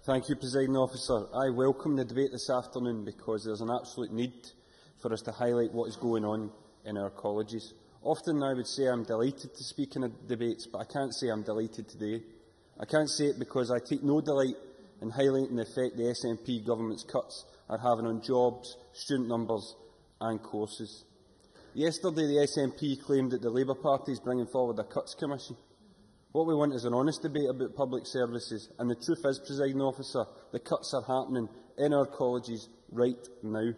Thank you, Presiding Officer. I welcome the debate this afternoon because there is an absolute need for us to highlight what is going on in our colleges. Often I would say I am delighted to speak in debates, but I can't say I am delighted today. I can't say it because I take no delight in highlighting the effect the SNP Government's cuts are having on jobs, student numbers and courses. Yesterday, the SNP claimed that the Labour Party is bringing forward a Cuts Commission. What we want is an honest debate about public services, and the truth is, Presiding Officer, the cuts are happening in our colleges right now.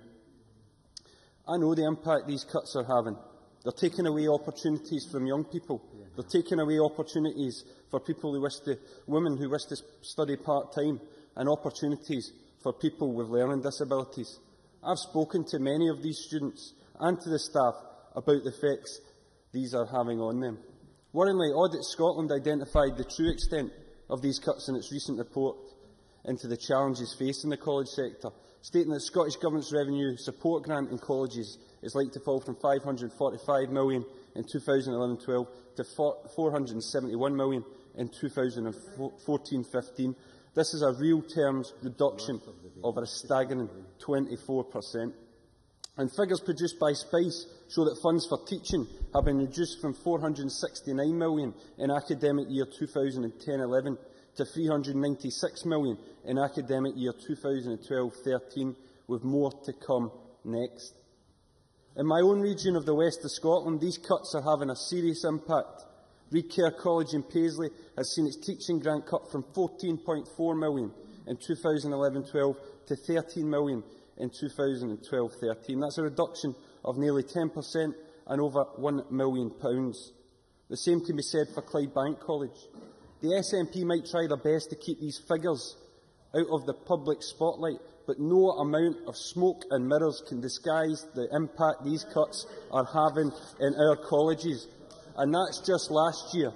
I know the impact these cuts are having. They're taking away opportunities from young people. They're taking away opportunities for women who wish to study part-time, and opportunities for people with learning disabilities. I've spoken to many of these students and to the staff about the effects these are having on them. Worryingly, Audit Scotland identified the true extent of these cuts in its recent report into the challenges facing the college sector, stating that the Scottish Government's revenue support grant in colleges is likely to fall from £545 million in 2011-12 to £471 million in 2014-15. This is a real terms reduction of a staggering 24%. And figures produced by SPICE show that funds for teaching have been reduced from £469 million in academic year 2010-11 to £396 million in academic year 2012-13, with more to come next. In my own region of the west of Scotland, these cuts are having a serious impact. Redcare College in Paisley has seen its teaching grant cut from £14.4 million in 2011-12 to £13 million in 2012-13. That's a reduction of nearly 10% and over £1 million. The same can be said for Clydebank College. The SNP might try their best to keep these figures out of the public spotlight, but no amount of smoke and mirrors can disguise the impact these cuts are having in our colleges. And that's just last year.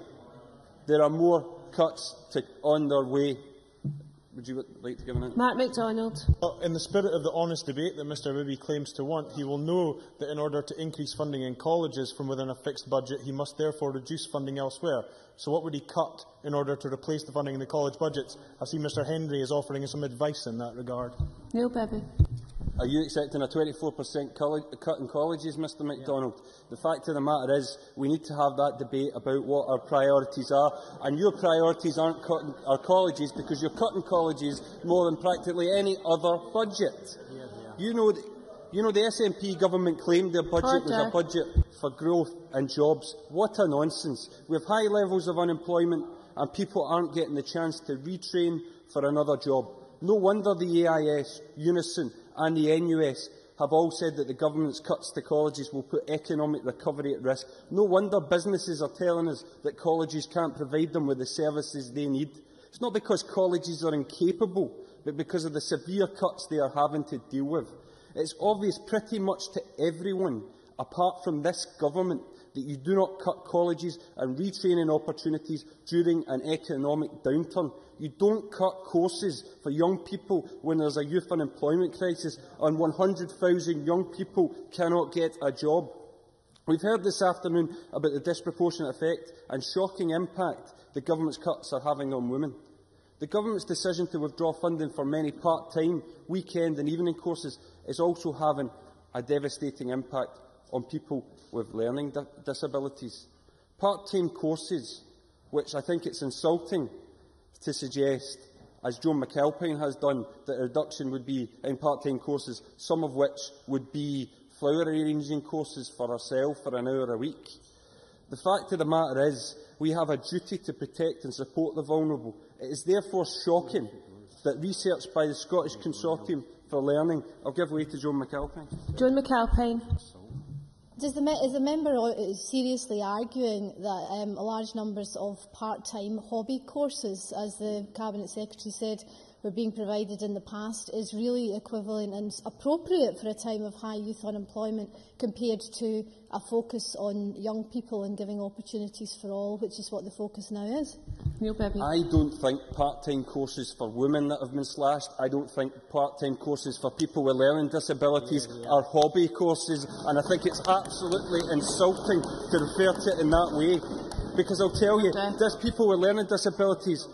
There are more cuts on their way. Would you like to give an answer? Mark MacDonald. Well, in the spirit of the honest debate that Mr Ruby claims to want, he will know that in order to increase funding in colleges from within a fixed budget, he must therefore reduce funding elsewhere. So what would he cut in order to replace the funding in the college budgets? I see Mr Henry is offering some advice in that regard. Neil Bibby. Are you accepting a 24% cut in colleges, Mr MacDonald? Yeah. The fact of the matter is we need to have that debate about what our priorities are, and your priorities aren't cutting our colleges because you're cutting colleges more than practically any other budget. You know the SNP Government claimed their budget was a budget for growth and jobs. What a nonsense. We have high levels of unemployment and people aren't getting the chance to retrain for another job. No wonder the AIS, Unison and the NUS have all said that the Government's cuts to colleges will put economic recovery at risk. No wonder businesses are telling us that colleges can't provide them with the services they need. It's not because colleges are incapable, but because of the severe cuts they are having to deal with. It's obvious pretty much to everyone, apart from this Government, that you do not cut colleges and retraining opportunities during an economic downturn. You don't cut courses for young people when there is a youth unemployment crisis and 100,000 young people cannot get a job. We've heard this afternoon about the disproportionate effect and shocking impact the Government's cuts are having on women. The Government's decision to withdraw funding for many part-time, weekend and evening courses is also having a devastating impact on people with learning disabilities. Part-time courses, which I think it's insulting to suggest, as Joan McAlpine has done, that a reduction would be in part-time courses, some of which would be flower arranging courses for herself for an hour a week. The fact of the matter is, we have a duty to protect and support the vulnerable. It is therefore shocking that research by the Scottish Consortium for Learning— I'll give way to Joan McAlpine. Joan McAlpine. Is the member seriously arguing that large numbers of part-time hobby courses, as the Cabinet Secretary said, were being provided in the past, is really equivalent and appropriate for a time of high youth unemployment compared to a focus on young people and giving opportunities for all, which is what the focus now is? Neil Bibby. I don't think part-time courses for women that have been slashed, I don't think part-time courses for people with learning disabilities are hobby courses, and I think it's absolutely insulting to refer to it in that way. Because I'll tell you, there's people with learning disabilities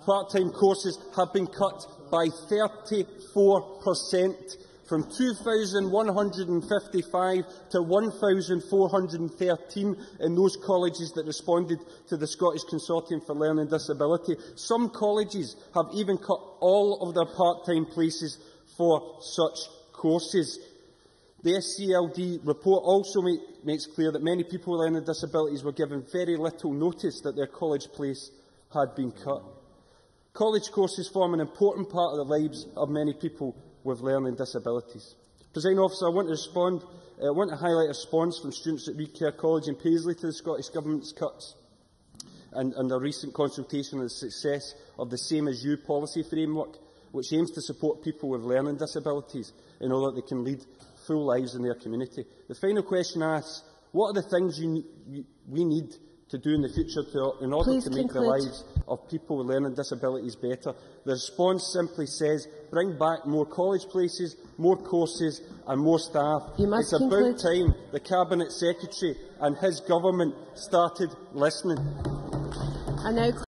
Part-time courses have been cut by 34%, from 2,155 to 1,413 in those colleges that responded to the Scottish Consortium for Learning Disability. Some colleges have even cut all of their part-time places for such courses. The SCLD report also makes clear that many people with learning disabilities were given very little notice that their college place had been cut. College courses form an important part of the lives of many people with learning disabilities. Presiding Officer, I want to highlight a response from students at Redcare College in Paisley to the Scottish Government's cuts and a recent consultation on the success of the Same As You policy framework, which aims to support people with learning disabilities in order that they can lead full lives in their community. The final question asks, what are the things we need to do in the future in order to make the lives of people with learning disabilities better? The response simply says, bring back more college places, more courses and more staff. It's about time the Cabinet Secretary and his government started listening.